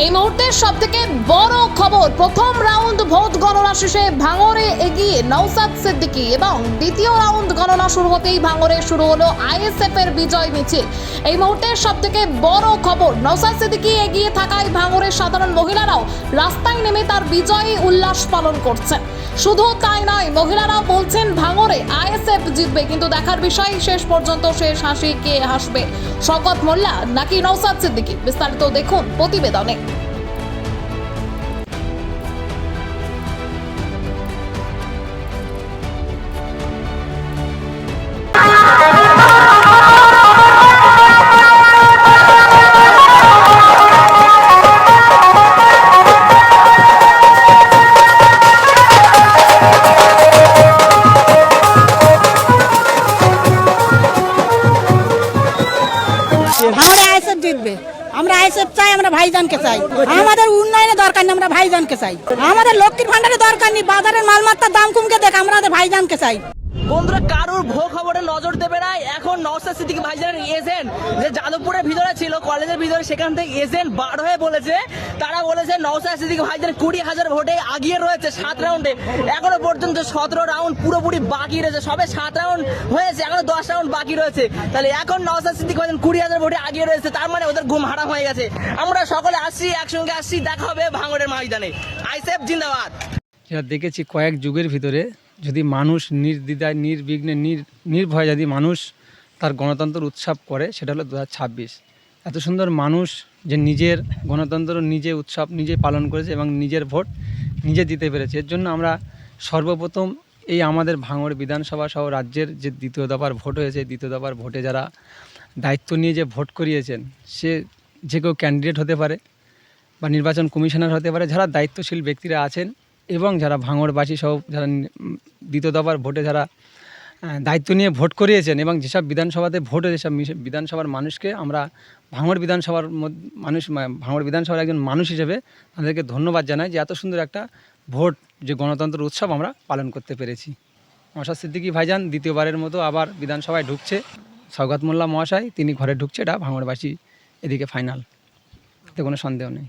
এই মুহূর্তের সবথেকে বড় খবর, প্রথম রাউন্ড ভোট গণনা শেষে ভাঙড়ে এগিয়ে নওশাদ সিদ্দিকী এবং দ্বিতীয় রাউন্ড গণনা শুরু হতেই ভাঙড়ে শুরু হলো আইএসএফ এর বিজয় মিছিল। এই মুহূর্তের সবথেকে বড় খবর, নওশাদ সিদ্দিকী এগিয়ে থাকায় ভাঙড়ের সাধারণ মহিলারাও রাস্তায় নেমে তার বিজয়ী উল্লাস পালন করছেন। শুধু তাই নয়, মহিলারাও বলছেন ভাঙড়ে আইএসএফ জিতবে, কিন্তু দেখার বিষয় শেষ পর্যন্ত শেষ হাসি কে হাসবে, শওকত মোল্লা নাকি নওশাদ সিদ্দিকী? বিস্তারিত দেখুন প্রতিবেদনে। আমরা আইএসএফ চাই, আমরা ভাইজানকে চাই। আমাদের উন্নয়নের দরকার নেই, আমরা ভাইজানকে চাই। আমাদের লক্ষ্মীর ভান্ডারের দরকার নেই, বাজারের মালমাত্তার দাম কমকে দেখ, আমরা ভাইজানকে চাই। বন্ধুরা, কারোর ভোগ খবরে নজর দেবে না। এখন নওশাদ সিদ্দিকী ভাইজানের এজেন্ট যে যাদবপুরের ভিতরে ছিল, কলেজের ভিতরে, সেখান থেকে এজেন্ট বার হয়ে বলেছে, তারা বলেছে নওশাদ সিদ্দিকী ভাইজান 20,000 ভোটে আগিয়ে রয়েছে 7 রাউন্ডে। এখনো পর্যন্ত 17 রাউন্ড পুরোপুরি বাকি রয়েছে, সবে 7 রাউন্ড হয়েছে, এখনো 10 রাউন্ড বাকি রয়েছে। তাহলে এখন নওশাদ সিদ্দিকী ভাইজান 20,000 ভোটে আগিয়ে রয়েছে, তার মানে ওদের ঘুম হারাম হয়ে গেছে। আমরা সকলে আসছি, একসঙ্গে আসছি, দেখা হবে ভাঙড়ের ময়দানে। আইএসএফ জিন্দাবাদ। যেটা দেখেছি কয়েক যুগের ভিতরে, যদি মানুষ নির্দ্বিধায় নির্বিঘ্নে নির্ভয়ে যদি মানুষ তার গণতন্ত্র উৎসব করে, সেটা হলো 2026। এত সুন্দর মানুষ যে নিজের গণতন্ত্র নিজে উৎসব নিজে পালন করেছে এবং নিজের ভোট নিজে দিতে পেরেছে। এর জন্য আমরা সর্বপ্রথম এই আমাদের ভাঙড় বিধানসভা সহ রাজ্যের যে দ্বিতীয় দফার ভোট হয়েছে, দ্বিতীয় দফার ভোটে যারা দায়িত্ব নিয়ে যে ভোট করিয়েছেন, সে যে কেউ ক্যান্ডিডেট হতে পারে বা নির্বাচন কমিশনার হতে পারে, যারা দায়িত্বশীল ব্যক্তিরা আছেন এবং যারা ভাঙড়বাসী সহ যারা দ্বিতীয় দফার ভোটে যারা দায়িত্ব নিয়ে ভোট করিয়েছেন এবং যেসব বিধানসভাতে ভোট হয়েছে, সব বিধানসভার মানুষকে আমরা ভাঙড় বিধানসভার একজন মানুষ হিসেবে তাদেরকে ধন্যবাদ জানাই যে এত সুন্দর একটা ভোট, যে গণতন্ত্র উৎসব আমরা পালন করতে পেরেছি। নওশাদ সিদ্দিকী ভাইজান দ্বিতীয়বারের মতো আবার বিধানসভায় ঢুকছে। শওকত মোল্লা মহাশয় তিনি ঘরে ঢুকছে, এটা ভাঙড়বাসী এদিকে ফাইনাল, এতে কোনো সন্দেহ নেই।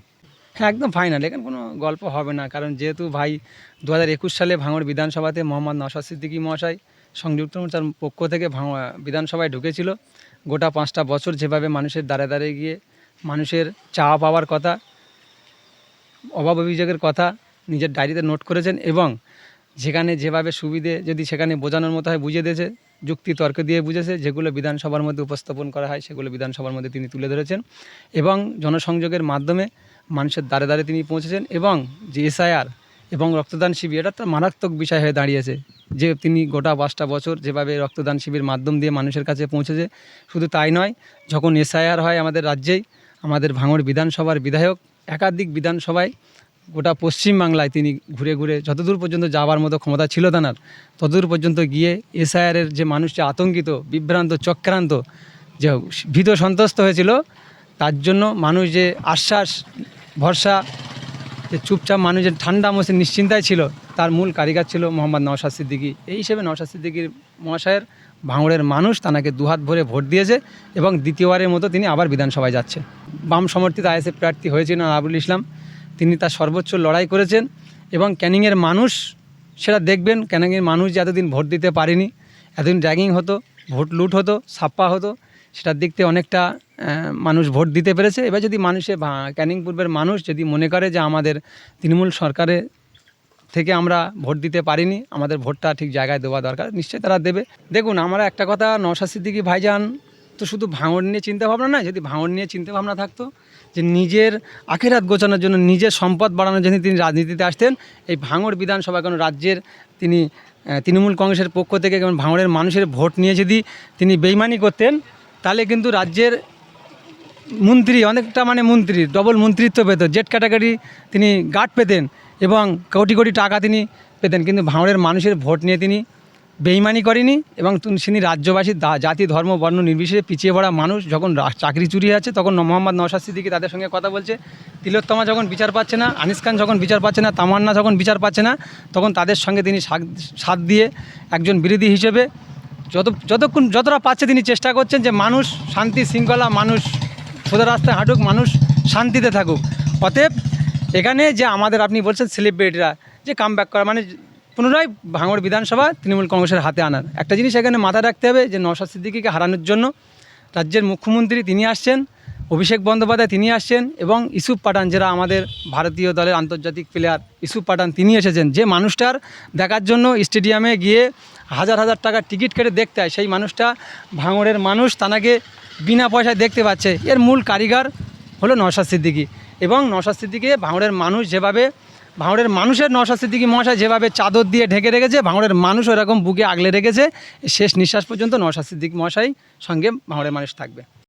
হ্যাঁ, একদম ফাইনাল, এখানে কোনো গল্প হবে না। কারণ যেহেতু ভাই 2021 সালে ভাঙড় বিধানসভাতে মোহাম্মদ নওশাদ সিদ্দিকী মহাশয় সংযুক্ত মোর্চার পক্ষ থেকে বিধানসভায় ঢুকেছিল, গোটা 5টা বছর যেভাবে মানুষের দ্বারে দ্বারে গিয়ে মানুষের চাওয়া পাওয়ার কথা, অভাব অভিযোগের কথা নিজের ডায়েরিতে নোট করেছেন এবং যেখানে যেভাবে সুবিধে যদি সেখানে বোঝানোর মতো হয় বুঝিয়ে দিয়েছে, যুক্তি তর্ক দিয়ে বুঝেছে, যেগুলো বিধানসভার মধ্যে উপস্থাপন করা হয় সেগুলো বিধানসভার মধ্যে তিনি তুলে ধরেছেন এবং জনসংযোগের মাধ্যমে মানুষের দ্বারে দ্বারে তিনি পৌঁছেছেন। এবং যে এসআইআর এবং রক্তদান শিবির, এটা তো মারাত্মক বিষয় হয়ে দাঁড়িয়েছে যে তিনি গোটা 5টা বছর যেভাবে রক্তদান শিবির মাধ্যম দিয়ে মানুষের কাছে পৌঁছেছে। শুধু তাই নয়, যখন এসআইআর হয় আমাদের রাজ্যেই, আমাদের ভাঙড় বিধানসভার বিধায়ক একাধিক বিধানসভায় গোটা পশ্চিমবাংলায় তিনি ঘুরে ঘুরে যতদূর পর্যন্ত যাওয়ার মতো ক্ষমতা ছিল তাঁর, ততদূর পর্যন্ত গিয়ে এসআইআরের যে মানুষ যে আতঙ্কিত, বিভ্রান্ত, চক্রান্ত, যে ভীত সন্ত্রস্ত হয়েছিল, তার জন্য মানুষ যে আশ্বাস ভরসা, যে চুপচাপ মানুষের ঠান্ডা মসে নিশ্চিন্তায় ছিল, তার মূল কারিগর ছিল মোহাম্মদ নওশাদ সিদ্দিকী। এই হিসেবে নওশাদ সিদ্দিকীর মহাশয়ের ভাঙড়ের মানুষ তাকে দুহাত ভরে ভোট দিয়েছে এবং দ্বিতীয়বারের মতো তিনি আবার বিধানসভায় যাচ্ছে। বাম সমর্থিত আইএসএফ প্রার্থী হয়েছিলেন আবুল ইসলাম, তিনি তার সর্বোচ্চ লড়াই করেছেন এবং ক্যানিংয়ের মানুষ সেটা দেখবেন। ক্যানিংয়ের মানুষ যে এতদিন ভোট দিতে পারেনি, এতদিন র্যাগিং হতো, ভোট লুট হতো, ছাপ্পা হতো, সেটার দিক থেকে অনেকটা মানুষ ভোট দিতে পেরেছে। এবার যদি ক্যানিং পূর্বের মানুষ যদি মনে করে যে আমাদের তৃণমূল সরকারের থেকে আমরা ভোট দিতে পারিনি, আমাদের ভোটটা ঠিক জায়গায় দেওয়া দরকার, নিশ্চয়ই তারা দেবে। দেখুন, আমরা একটা কথা, নওশাদ সিদ্দিকী ভাইজান তো শুধু ভাঙড় নিয়ে চিন্তাভাবনা নয়, যদি ভাঙড় নিয়ে চিন্তাভাবনা থাকতো যে নিজের আখেরাত গোছানোর জন্য, নিজের সম্পদ বাড়ানোর জন্য তিনি রাজনীতিতে আসতেন, এই ভাঙড় বিধানসভা কোনো রাজ্যের তিনি তৃণমূল কংগ্রেসের পক্ষ থেকে ভাঙড়ের মানুষের ভোট নিয়ে যদি তিনি বেইমানি করতেন, তাহলে কিন্তু রাজ্যের মন্ত্রী অনেকটা মন্ত্রী ডবল মন্ত্রিত্ব পেত, জেড ক্যাটাগরি তিনি গার্ড পেতেন এবং কোটি কোটি টাকা তিনি পেতেন। কিন্তু ভাঙড়ের মানুষের ভোট নিয়ে তিনি বেইমানি করেনি এবং তিনি রাজ্যবাসী, জাতি, ধর্ম, বর্ণ নির্বিশেষে পিছিয়ে পড়া মানুষ যখন চাকরি চুরি আছে, তখন মোহাম্মদ নওশাদ সিদ্দিকী তাদের সঙ্গে কথা বলছে। তিলোত্তমা যখন বিচার পাচ্ছে না, আনিস খান যখন বিচার পাচ্ছে না, তামান্না যখন বিচার পাচ্ছে না, তখন তাদের সঙ্গে তিনি সাথ দিয়ে একজন বিরোধী হিসেবে যতটা পাচ্ছে তিনি চেষ্টা করছেন যে মানুষ শান্তি শৃঙ্খলা, মানুষ সোজা রাস্তায় হাঁটুক, মানুষ শান্তিতে থাকুক। অতএব এখানে যে আমাদের আপনি বলছেন সেলিব্রিটিরা যে কাম ব্যাক করা মানে পুনরায় ভাঙড় বিধানসভা তৃণমূল কংগ্রেসের হাতে আনার একটা জিনিস এখানে মাথায় রাখতে হবে যে নওশাদ সিদ্দিকীকে হারানোর জন্য রাজ্যের মুখ্যমন্ত্রী তিনি আসছেন, অভিষেক বন্দ্যোপাধ্যায় তিনি আসছেন এবং ইউসুফ পাঠান যারা আমাদের ভারতীয় দলের আন্তর্জাতিক প্লেয়ার ইউসুফ পাঠান তিনি এসেছেন। যে মানুষটার দেখার জন্য স্টেডিয়ামে গিয়ে হাজার হাজার টাকার টিকিট কেটে দেখতে হয়, সেই মানুষটা ভাঙড়ের মানুষ তাকে বিনা পয়সায় দেখতে পাচ্ছে। এর মূল কারিগর হলো নওশাদ সিদ্দিকী এবং নওশাদ সিদ্দিকী ভাঙড়ের মানুষ যেভাবে ভাঙড়ের মানুষের নওশাদ সিদ্দিকী মহাশয় যেভাবে চাদর দিয়ে ঢেকে রেখেছে, ভাঙড়ের মানুষ ওরকম বুকে আগলে রেখেছে, শেষ নিঃশ্বাস পর্যন্ত নওশাদ সিদ্দিকী মহাশয় সঙ্গে ভাঙড়ের মানুষ থাকবে।